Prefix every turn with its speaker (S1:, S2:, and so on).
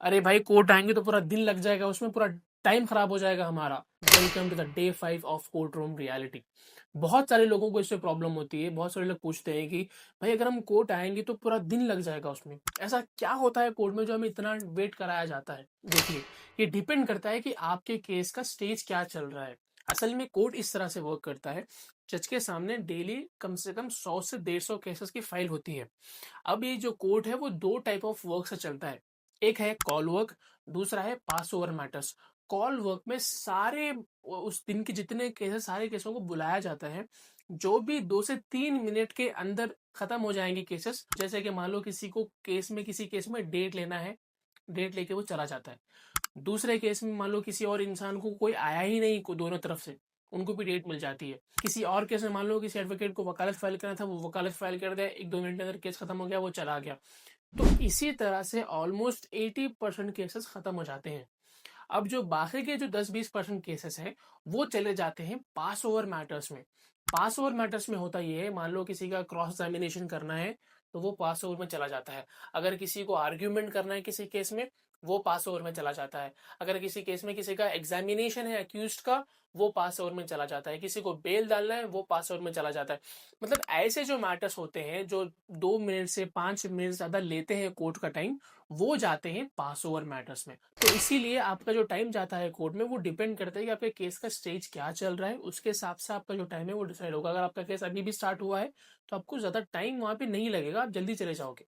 S1: अरे भाई कोर्ट आएंगे तो पूरा दिन लग जाएगा, उसमें पूरा टाइम खराब हो जाएगा हमारा। Welcome to the day 5 of court room reality. बहुत सारे लोगों को इससे प्रॉब्लम होती है। बहुत सारे लोग पूछते हैं कि भाई अगर हम कोर्ट आएंगे तो पूरा दिन लग जाएगा, उसमें ऐसा क्या होता है कोर्ट में जो हमें इतना वेट कराया जाता है। देखिए, ये डिपेंड करता है कि आपके केस का स्टेज क्या चल रहा है। असल में कोर्ट इस तरह से वर्क करता है, जज के सामने डेली कम से कम 100 से 150 केसेस की फाइल होती है। अब ये जो कोर्ट है वो दो टाइप ऑफ वर्क से चलता है। एक है कॉल वर्क, दूसरा है पास ओवर मैटर्स। कॉल वर्क में सारे उस दिन के जितने केसेस, सारे केसों को बुलाया जाता है। जो भी 2 से 3 मिनट के अंदर खत्म हो जाएंगे केसेस, जैसे कि मान लो किसी केस में डेट लेना है, डेट लेके वो चला जाता है। दूसरे केस में मान लो किसी और इंसान को कोई आया ही नहीं, दोनों तरफ से, उनको भी डेट मिल जाती है। किसी और केस में मान लो किसी एडवोकेट को वकालत फाइल करना था, वो वकालत फाइल कर दिया, 1-2 मिनट के अंदर केस खत्म हो गया, वो चला गया। तो इसी तरह से ऑलमोस्ट 80% केसेस खत्म हो जाते हैं। अब जो बाकी के जो 10-20% केसेस हैं, वो चले जाते हैं पास ओवर मैटर्स में। पास ओवर मैटर्स में होता ये है, मान लो किसी का क्रॉस एग्जामिनेशन करना है, तो वो पास ओवर में चला जाता है। अगर किसी को आर्ग्यूमेंट करना है किसी केस में, वो पास ओवर में चला जाता है। अगर किसी केस में किसी का एग्जामिनेशन है अक्यूज्ड का, वो पास ओवर में चला जाता है। किसी को बेल डालना है, वो पास ओवर में चला जाता है। मतलब ऐसे जो मैटर्स होते हैं जो 2 मिनट से 5 मिनट ज्यादा लेते हैं कोर्ट का टाइम, वो जाते हैं पास ओवर मैटर्स में। तो इसीलिए आपका जो टाइम जाता है कोर्ट में, वो डिपेंड करता है कि आपके केस का स्टेज क्या चल रहा है। उसके हिसाब से आपका जो टाइम है वो डिसाइड होगा। अगर आपका केस अभी भी स्टार्ट हुआ है तो आपको ज्यादा टाइम वहां पे नहीं लगेगा, आप जल्दी चले जाओगे।